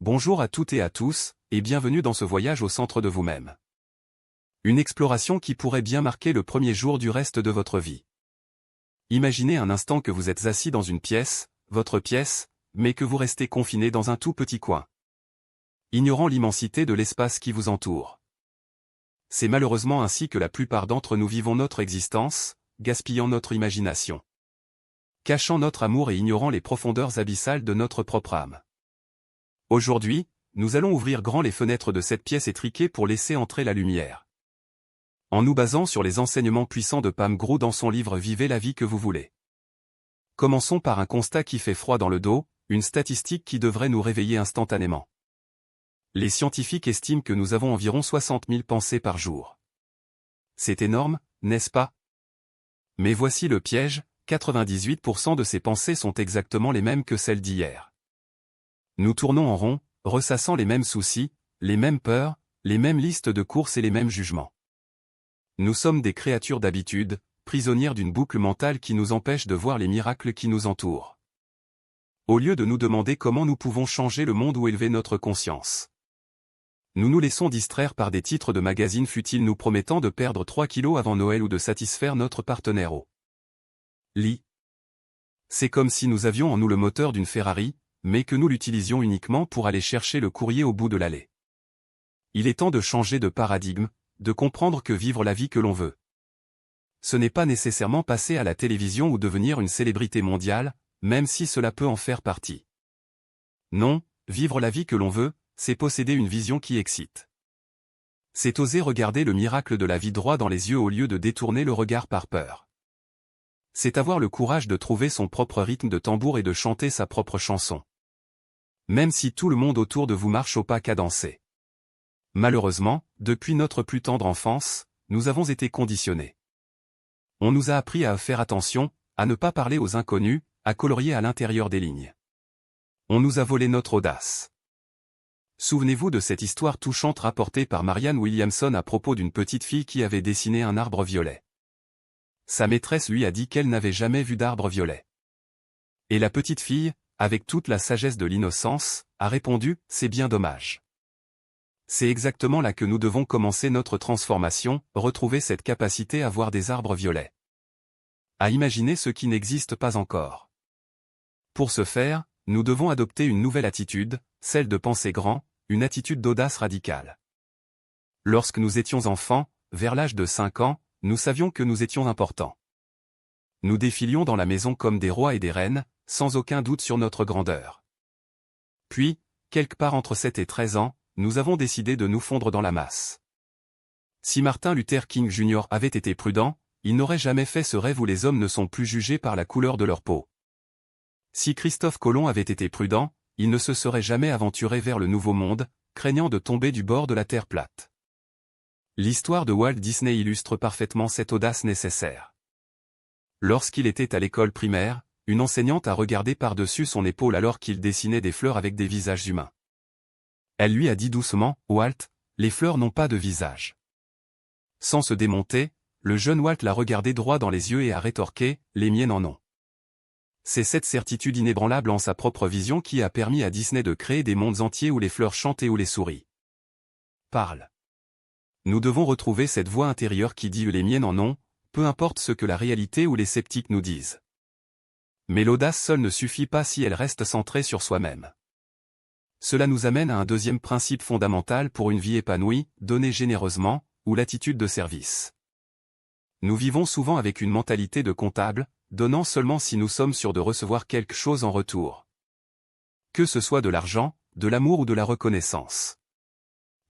Bonjour à toutes et à tous, et bienvenue dans ce voyage au centre de vous-même. Une exploration qui pourrait bien marquer le premier jour du reste de votre vie. Imaginez un instant que vous êtes assis dans une pièce, votre pièce, mais que vous restez confiné dans un tout petit coin, ignorant l'immensité de l'espace qui vous entoure. C'est malheureusement ainsi que la plupart d'entre nous vivons notre existence, gaspillant notre imagination, cachant notre amour et ignorant les profondeurs abyssales de notre propre âme. Aujourd'hui, nous allons ouvrir grand les fenêtres de cette pièce étriquée pour laisser entrer la lumière. En nous basant sur les enseignements puissants de Pam Grout dans son livre Vivez la vie que vous voulez. Commençons par un constat qui fait froid dans le dos, une statistique qui devrait nous réveiller instantanément. Les scientifiques estiment que nous avons environ 60 000 pensées par jour. C'est énorme, n'est-ce pas? Mais voici le piège, 98% de ces pensées sont exactement les mêmes que celles d'hier. Nous tournons en rond, ressassant les mêmes soucis, les mêmes peurs, les mêmes listes de courses et les mêmes jugements. Nous sommes des créatures d'habitude, prisonnières d'une boucle mentale qui nous empêche de voir les miracles qui nous entourent. Au lieu de nous demander comment nous pouvons changer le monde ou élever notre conscience, nous nous laissons distraire par des titres de magazines futiles nous promettant de perdre 3 kilos avant Noël ou de satisfaire notre partenaire au lit. C'est comme si nous avions en nous le moteur d'une Ferrari, mais que nous l'utilisions uniquement pour aller chercher le courrier au bout de l'allée. Il est temps de changer de paradigme, de comprendre que vivre la vie que l'on veut, ce n'est pas nécessairement passer à la télévision ou devenir une célébrité mondiale, même si cela peut en faire partie. Non, vivre la vie que l'on veut, c'est posséder une vision qui excite. C'est oser regarder le miracle de la vie droit dans les yeux au lieu de détourner le regard par peur. C'est avoir le courage de trouver son propre rythme de tambour et de chanter sa propre chanson, même si tout le monde autour de vous marche au pas cadencé. Malheureusement, depuis notre plus tendre enfance, nous avons été conditionnés. On nous a appris à faire attention, à ne pas parler aux inconnus, à colorier à l'intérieur des lignes. On nous a volé notre audace. Souvenez-vous de cette histoire touchante rapportée par Marianne Williamson à propos d'une petite fille qui avait dessiné un arbre violet. Sa maîtresse lui a dit qu'elle n'avait jamais vu d'arbre violet. Et la petite fille, avec toute la sagesse de l'innocence, a répondu « C'est bien dommage ». C'est exactement là que nous devons commencer notre transformation, retrouver cette capacité à voir des arbres violets, à imaginer ce qui n'existe pas encore. Pour ce faire, nous devons adopter une nouvelle attitude, celle de penser grand, une attitude d'audace radicale. Lorsque nous étions enfants, vers l'âge de 5 ans, nous savions que nous étions importants. Nous défilions dans la maison comme des rois et des reines, sans aucun doute sur notre grandeur. Puis, quelque part entre 7 et 13 ans, nous avons décidé de nous fondre dans la masse. Si Martin Luther King Jr. avait été prudent, il n'aurait jamais fait ce rêve où les hommes ne sont plus jugés par la couleur de leur peau. Si Christophe Colomb avait été prudent, il ne se serait jamais aventuré vers le Nouveau Monde, craignant de tomber du bord de la Terre plate. L'histoire de Walt Disney illustre parfaitement cette audace nécessaire. Lorsqu'il était à l'école primaire, une enseignante a regardé par-dessus son épaule alors qu'il dessinait des fleurs avec des visages humains. Elle lui a dit doucement, « Walt, les fleurs n'ont pas de visage. » Sans se démonter, le jeune Walt l'a regardé droit dans les yeux et a rétorqué, « Les miennes en ont. » C'est cette certitude inébranlable en sa propre vision qui a permis à Disney de créer des mondes entiers où les fleurs chantent et où les souris parlent. Nous devons retrouver cette voix intérieure qui dit « Les miennes en ont », peu importe ce que la réalité ou les sceptiques nous disent. Mais l'audace seule ne suffit pas si elle reste centrée sur soi-même. Cela nous amène à un deuxième principe fondamental pour une vie épanouie, donner généreusement, ou l'attitude de service. Nous vivons souvent avec une mentalité de comptable, donnant seulement si nous sommes sûrs de recevoir quelque chose en retour. Que ce soit de l'argent, de l'amour ou de la reconnaissance.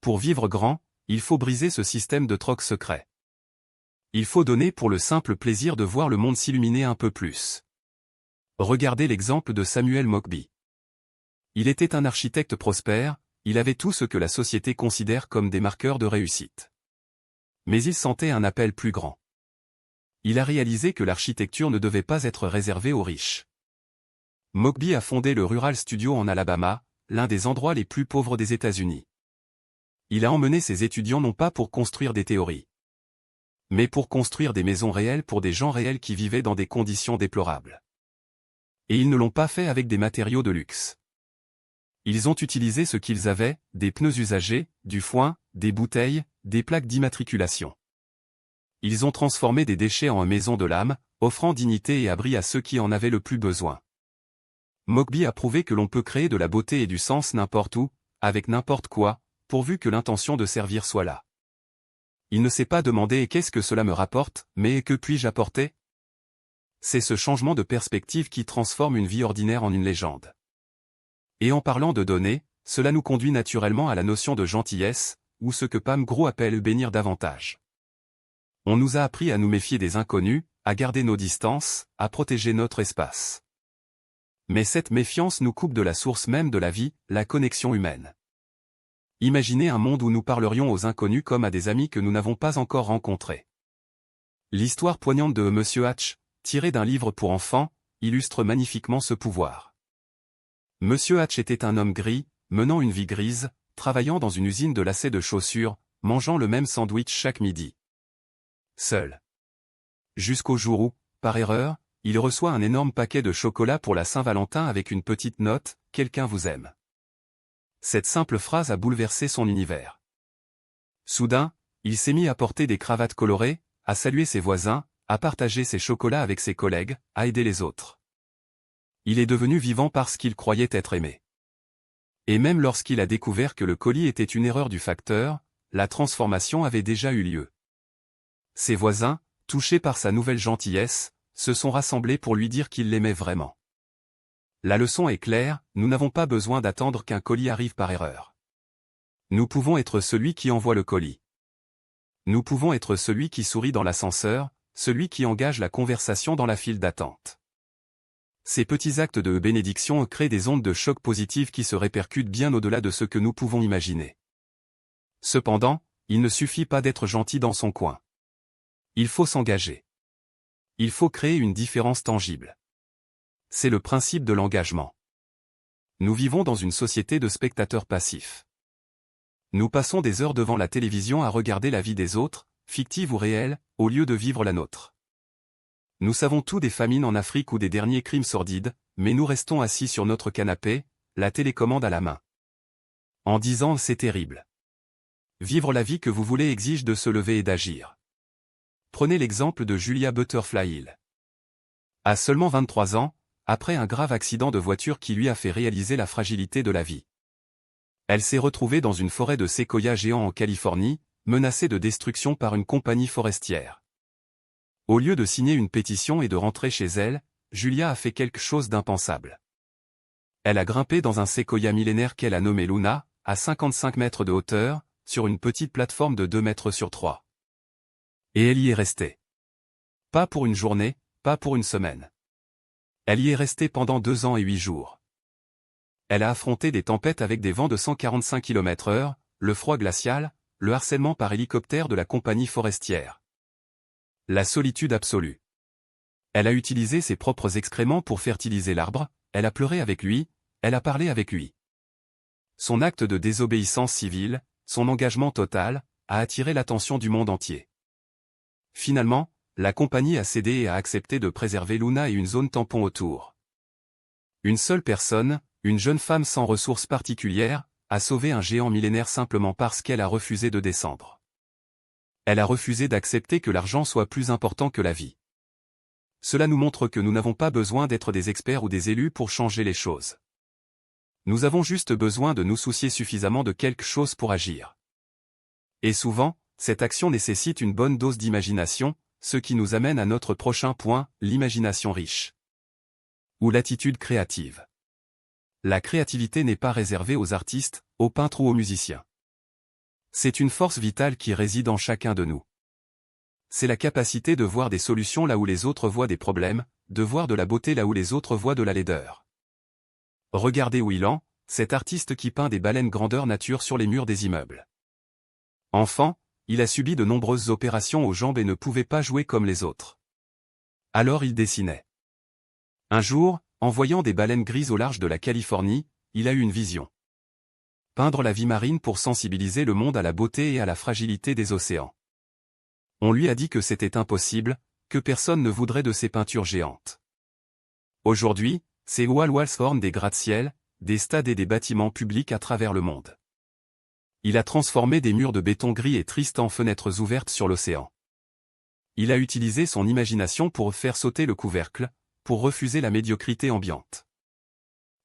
Pour vivre grand, il faut briser ce système de troc secret. Il faut donner pour le simple plaisir de voir le monde s'illuminer un peu plus. Regardez l'exemple de Samuel Mockbee. Il était un architecte prospère, il avait tout ce que la société considère comme des marqueurs de réussite. Mais il sentait un appel plus grand. Il a réalisé que l'architecture ne devait pas être réservée aux riches. Mockbee a fondé le Rural Studio en Alabama, l'un des endroits les plus pauvres des États-Unis. Il a emmené ses étudiants non pas pour construire des théories, mais pour construire des maisons réelles pour des gens réels qui vivaient dans des conditions déplorables. Et ils ne l'ont pas fait avec des matériaux de luxe. Ils ont utilisé ce qu'ils avaient, des pneus usagés, du foin, des bouteilles, des plaques d'immatriculation. Ils ont transformé des déchets en maisons de l'âme, offrant dignité et abri à ceux qui en avaient le plus besoin. Mockbee a prouvé que l'on peut créer de la beauté et du sens n'importe où, avec n'importe quoi, pourvu que l'intention de servir soit là. Il ne s'est pas demandé qu'est-ce que cela me rapporte, mais que puis-je apporter? C'est ce changement de perspective qui transforme une vie ordinaire en une légende. Et en parlant de donner, cela nous conduit naturellement à la notion de gentillesse, ou ce que Pam Grow appelle bénir davantage. On nous a appris à nous méfier des inconnus, à garder nos distances, à protéger notre espace. Mais cette méfiance nous coupe de la source même de la vie, la connexion humaine. Imaginez un monde où nous parlerions aux inconnus comme à des amis que nous n'avons pas encore rencontrés. L'histoire poignante de Monsieur Hatch, tirée d'un livre pour enfants, illustre magnifiquement ce pouvoir. Monsieur Hatch était un homme gris, menant une vie grise, travaillant dans une usine de lacets de chaussures, mangeant le même sandwich chaque midi. Seul. Jusqu'au jour où, par erreur, il reçoit un énorme paquet de chocolat pour la Saint-Valentin avec une petite note « Quelqu'un vous aime ». Cette simple phrase a bouleversé son univers. Soudain, il s'est mis à porter des cravates colorées, à saluer ses voisins, à partager ses chocolats avec ses collègues, à aider les autres. Il est devenu vivant parce qu'il croyait être aimé. Et même lorsqu'il a découvert que le colis était une erreur du facteur, la transformation avait déjà eu lieu. Ses voisins, touchés par sa nouvelle gentillesse, se sont rassemblés pour lui dire qu'ils l'aimaient vraiment. La leçon est claire, nous n'avons pas besoin d'attendre qu'un colis arrive par erreur. Nous pouvons être celui qui envoie le colis. Nous pouvons être celui qui sourit dans l'ascenseur, celui qui engage la conversation dans la file d'attente. Ces petits actes de bénédiction créent des ondes de choc positives qui se répercutent bien au-delà de ce que nous pouvons imaginer. Cependant, il ne suffit pas d'être gentil dans son coin. Il faut s'engager. Il faut créer une différence tangible. C'est le principe de l'engagement. Nous vivons dans une société de spectateurs passifs. Nous passons des heures devant la télévision à regarder la vie des autres, fictive ou réelle, au lieu de vivre la nôtre. Nous savons tout des famines en Afrique ou des derniers crimes sordides, mais nous restons assis sur notre canapé, la télécommande à la main. En disant « c'est terrible ». Vivre la vie que vous voulez exige de se lever et d'agir. Prenez l'exemple de Julia Butterfly Hill. À seulement 23 ans, après un grave accident de voiture qui lui a fait réaliser la fragilité de la vie. Elle s'est retrouvée dans une forêt de séquoias géants en Californie, menacée de destruction par une compagnie forestière. Au lieu de signer une pétition et de rentrer chez elle, Julia a fait quelque chose d'impensable. Elle a grimpé dans un séquoia millénaire qu'elle a nommé Luna, à 55 mètres de hauteur, sur une petite plateforme de 2 mètres sur 3. Et elle y est restée. Pas pour une journée, pas pour une semaine. Elle y est restée pendant 2 ans et 8 jours. Elle a affronté des tempêtes avec des vents de 145 km/h, le froid glacial, le harcèlement par hélicoptère de la compagnie forestière. La solitude absolue. Elle a utilisé ses propres excréments pour fertiliser l'arbre, elle a pleuré avec lui, elle a parlé avec lui. Son acte de désobéissance civile, son engagement total, a attiré l'attention du monde entier. Finalement, la compagnie a cédé et a accepté de préserver Luna et une zone tampon autour. Une seule personne, une jeune femme sans ressources particulières, a sauvé un géant millénaire simplement parce qu'elle a refusé de descendre. Elle a refusé d'accepter que l'argent soit plus important que la vie. Cela nous montre que nous n'avons pas besoin d'être des experts ou des élus pour changer les choses. Nous avons juste besoin de nous soucier suffisamment de quelque chose pour agir. Et souvent, cette action nécessite une bonne dose d'imagination, ce qui nous amène à notre prochain point, l'imagination riche. Ou l'attitude créative. La créativité n'est pas réservée aux artistes, aux peintres ou aux musiciens. C'est une force vitale qui réside en chacun de nous. C'est la capacité de voir des solutions là où les autres voient des problèmes, de voir de la beauté là où les autres voient de la laideur. Regardez Whelan, cet artiste qui peint des baleines grandeur nature sur les murs des immeubles. Enfant, il a subi de nombreuses opérations aux jambes et ne pouvait pas jouer comme les autres. Alors il dessinait. Un jour, en voyant des baleines grises au large de la Californie, il a eu une vision. Peindre la vie marine pour sensibiliser le monde à la beauté et à la fragilité des océans. On lui a dit que c'était impossible, que personne ne voudrait de ces peintures géantes. Aujourd'hui, c'est Wal Walshorn des gratte-ciel, des stades et des bâtiments publics à travers le monde. Il a transformé des murs de béton gris et tristes en fenêtres ouvertes sur l'océan. Il a utilisé son imagination pour faire sauter le couvercle, pour refuser la médiocrité ambiante.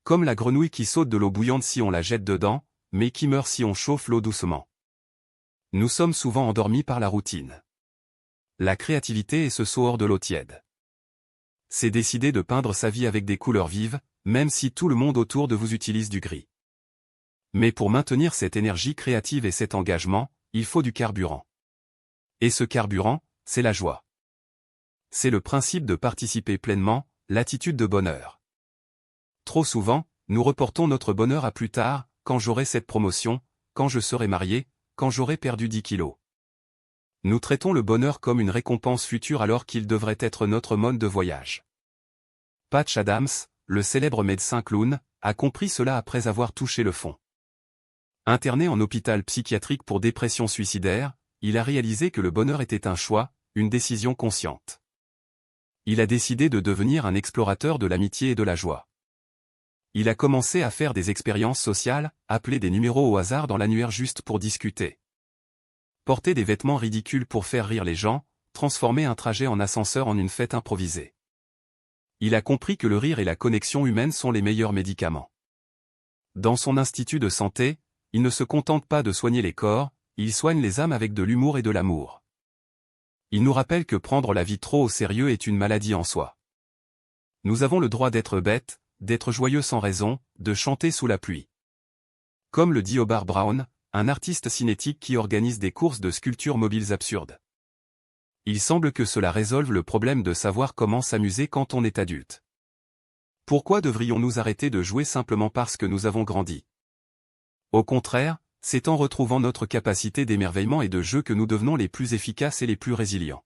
Comme la grenouille qui saute de l'eau bouillante si on la jette dedans, mais qui meurt si on chauffe l'eau doucement. Nous sommes souvent endormis par la routine. La créativité est ce saut hors de l'eau tiède. C'est décider de peindre sa vie avec des couleurs vives, même si tout le monde autour de vous utilise du gris. Mais pour maintenir cette énergie créative et cet engagement, il faut du carburant. Et ce carburant, c'est la joie. C'est le principe de participer pleinement, l'attitude de bonheur. Trop souvent, nous reportons notre bonheur à plus tard, quand j'aurai cette promotion, quand je serai marié, quand j'aurai perdu 10 kilos. Nous traitons le bonheur comme une récompense future alors qu'il devrait être notre mode de voyage. Patch Adams, le célèbre médecin clown, a compris cela après avoir touché le fond. Interné en hôpital psychiatrique pour dépression suicidaire, il a réalisé que le bonheur était un choix, une décision consciente. Il a décidé de devenir un explorateur de l'amitié et de la joie. Il a commencé à faire des expériences sociales, appeler des numéros au hasard dans l'annuaire juste pour discuter. Porter des vêtements ridicules pour faire rire les gens, transformer un trajet en ascenseur en une fête improvisée. Il a compris que le rire et la connexion humaine sont les meilleurs médicaments. Dans son institut de santé, il ne se contente pas de soigner les corps, il soigne les âmes avec de l'humour et de l'amour. Il nous rappelle que prendre la vie trop au sérieux est une maladie en soi. Nous avons le droit d'être bêtes, d'être joyeux sans raison, de chanter sous la pluie. Comme le dit Hobart Brown, un artiste cinétique qui organise des courses de sculptures mobiles absurdes. Il semble que cela résolve le problème de savoir comment s'amuser quand on est adulte. Pourquoi devrions-nous arrêter de jouer simplement parce que nous avons grandi? Au contraire, c'est en retrouvant notre capacité d'émerveillement et de jeu que nous devenons les plus efficaces et les plus résilients.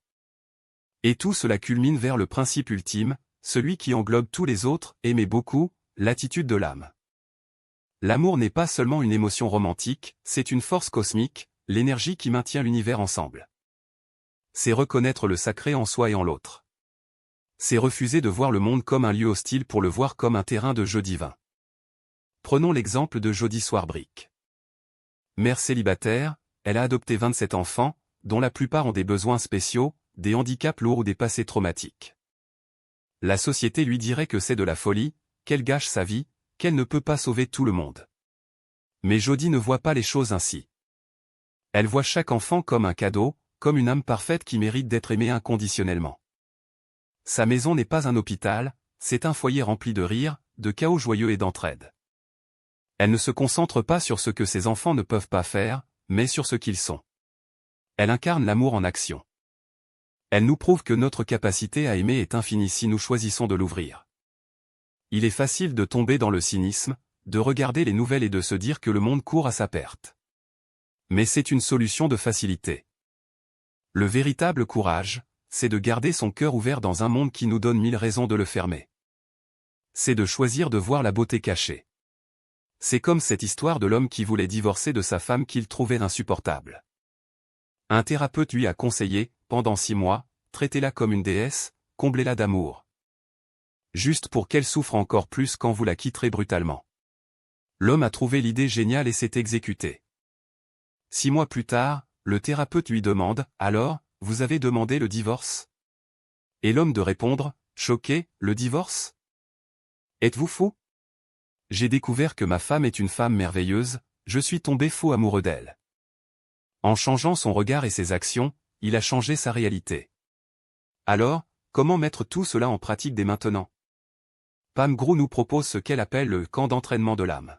Et tout cela culmine vers le principe ultime, celui qui englobe tous les autres, aimer beaucoup, l'attitude de l'âme. L'amour n'est pas seulement une émotion romantique, c'est une force cosmique, l'énergie qui maintient l'univers ensemble. C'est reconnaître le sacré en soi et en l'autre. C'est refuser de voir le monde comme un lieu hostile pour le voir comme un terrain de jeu divin. Prenons l'exemple de Jodie Swarbrick. Mère célibataire, elle a adopté 27 enfants, dont la plupart ont des besoins spéciaux, des handicaps lourds ou des passés traumatiques. La société lui dirait que c'est de la folie, qu'elle gâche sa vie, qu'elle ne peut pas sauver tout le monde. Mais Jodie ne voit pas les choses ainsi. Elle voit chaque enfant comme un cadeau, comme une âme parfaite qui mérite d'être aimée inconditionnellement. Sa maison n'est pas un hôpital, c'est un foyer rempli de rire, de chaos joyeux et d'entraide. Elle ne se concentre pas sur ce que ses enfants ne peuvent pas faire, mais sur ce qu'ils sont. Elle incarne l'amour en action. Elle nous prouve que notre capacité à aimer est infinie si nous choisissons de l'ouvrir. Il est facile de tomber dans le cynisme, de regarder les nouvelles et de se dire que le monde court à sa perte. Mais c'est une solution de facilité. Le véritable courage, c'est de garder son cœur ouvert dans un monde qui nous donne 1000 raisons de le fermer. C'est de choisir de voir la beauté cachée. C'est comme cette histoire de l'homme qui voulait divorcer de sa femme qu'il trouvait insupportable. Un thérapeute lui a conseillé, pendant 6 mois, traitez-la comme une déesse, comblez-la d'amour. Juste pour qu'elle souffre encore plus quand vous la quitterez brutalement. L'homme a trouvé l'idée géniale et s'est exécuté. 6 mois plus tard, le thérapeute lui demande, alors, vous avez demandé le divorce? Et l'homme de répondre, choqué, le divorce? Êtes-vous fou? J'ai découvert que ma femme est une femme merveilleuse, je suis tombé fou amoureux d'elle. En changeant son regard et ses actions, il a changé sa réalité. Alors, comment mettre tout cela en pratique dès maintenant? Pam Grew nous propose ce qu'elle appelle le camp d'entraînement de l'âme.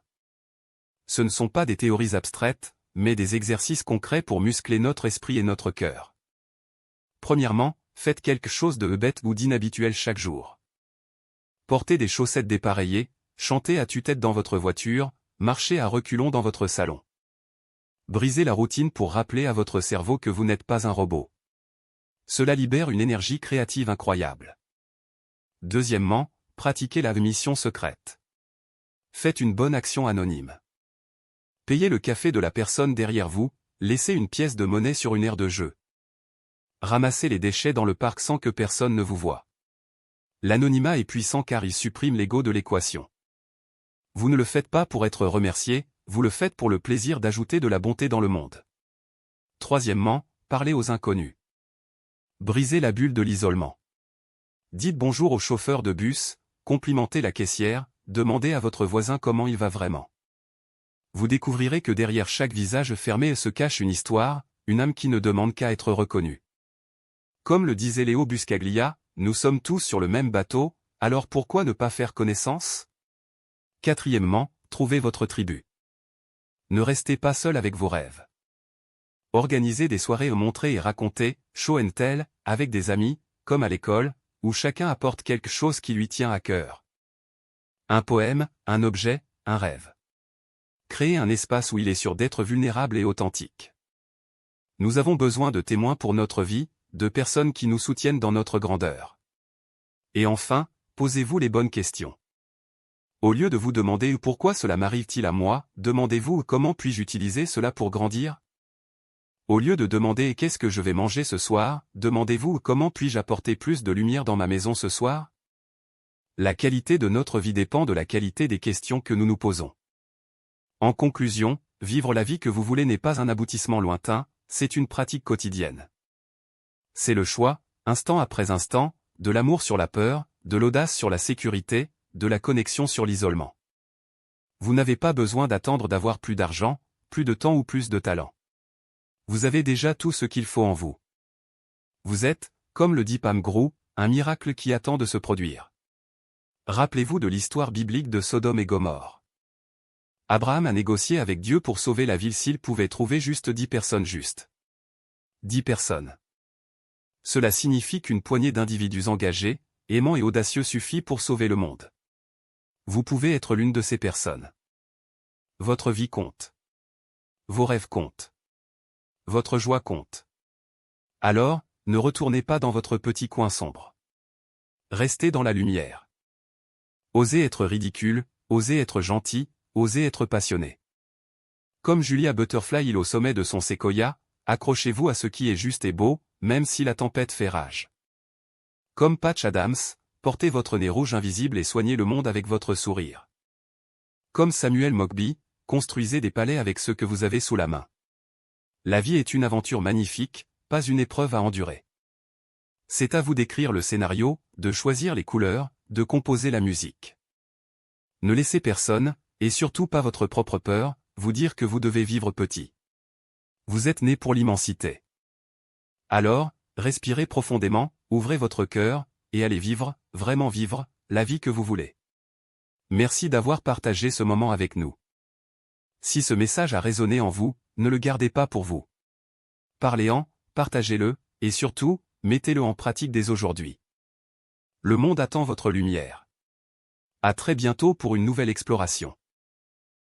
Ce ne sont pas des théories abstraites, mais des exercices concrets pour muscler notre esprit et notre cœur. Premièrement, faites quelque chose de bête ou d'inhabituel chaque jour. Portez des chaussettes dépareillées, chantez à tue-tête dans votre voiture, marchez à reculons dans votre salon. Brisez la routine pour rappeler à votre cerveau que vous n'êtes pas un robot. Cela libère une énergie créative incroyable. Deuxièmement, pratiquez la mission secrète. Faites une bonne action anonyme. Payez le café de la personne derrière vous, laissez une pièce de monnaie sur une aire de jeu. Ramassez les déchets dans le parc sans que personne ne vous voie. L'anonymat est puissant car il supprime l'ego de l'équation. Vous ne le faites pas pour être remercié, vous le faites pour le plaisir d'ajouter de la bonté dans le monde. Troisièmement, parlez aux inconnus. Brisez la bulle de l'isolement. Dites bonjour au chauffeur de bus, complimentez la caissière, demandez à votre voisin comment il va vraiment. Vous découvrirez que derrière chaque visage fermé se cache une histoire, une âme qui ne demande qu'à être reconnue. Comme le disait Léo Buscaglia, nous sommes tous sur le même bateau, alors pourquoi ne pas faire connaissance? Quatrièmement, trouvez votre tribu. Ne restez pas seul avec vos rêves. Organisez des soirées montrer et raconter, show and tell, avec des amis, comme à l'école, où chacun apporte quelque chose qui lui tient à cœur. Un poème, un objet, un rêve. Créez un espace où il est sûr d'être vulnérable et authentique. Nous avons besoin de témoins pour notre vie, de personnes qui nous soutiennent dans notre grandeur. Et enfin, posez-vous les bonnes questions. Au lieu de vous demander pourquoi cela m'arrive-t-il à moi, demandez-vous comment puis-je utiliser cela pour grandir? Au lieu de demander qu'est-ce que je vais manger ce soir, demandez-vous comment puis-je apporter plus de lumière dans ma maison ce soir? La qualité de notre vie dépend de la qualité des questions que nous nous posons. En conclusion, vivre la vie que vous voulez n'est pas un aboutissement lointain, c'est une pratique quotidienne. C'est le choix, instant après instant, de l'amour sur la peur, de l'audace sur la sécurité, de la connexion sur l'isolement. Vous n'avez pas besoin d'attendre d'avoir plus d'argent, plus de temps ou plus de talent. Vous avez déjà tout ce qu'il faut en vous. Vous êtes, comme le dit Pam Grou, un miracle qui attend de se produire. Rappelez-vous de l'histoire biblique de Sodome et Gomorrhe. Abraham a négocié avec Dieu pour sauver la ville s'il pouvait trouver juste 10 personnes justes. 10 personnes. Cela signifie qu'une poignée d'individus engagés, aimants et audacieux suffit pour sauver le monde. Vous pouvez être l'une de ces personnes. Votre vie compte. Vos rêves comptent. Votre joie compte. Alors, ne retournez pas dans votre petit coin sombre. Restez dans la lumière. Osez être ridicule, osez être gentil, osez être passionné. Comme Julia Butterfly île au sommet de son séquoia, accrochez-vous à ce qui est juste et beau, même si la tempête fait rage. Comme Patch Adams, portez votre nez rouge invisible et soignez le monde avec votre sourire. Comme Samuel Mockbee, construisez des palais avec ce que vous avez sous la main. La vie est une aventure magnifique, pas une épreuve à endurer. C'est à vous d'écrire le scénario, de choisir les couleurs, de composer la musique. Ne laissez personne, et surtout pas votre propre peur, vous dire que vous devez vivre petit. Vous êtes né pour l'immensité. Alors, respirez profondément, ouvrez votre cœur, et allez vivre, vraiment vivre, la vie que vous voulez. Merci d'avoir partagé ce moment avec nous. Si ce message a résonné en vous, ne le gardez pas pour vous. Parlez-en, partagez-le, et surtout, mettez-le en pratique dès aujourd'hui. Le monde attend votre lumière. À très bientôt pour une nouvelle exploration.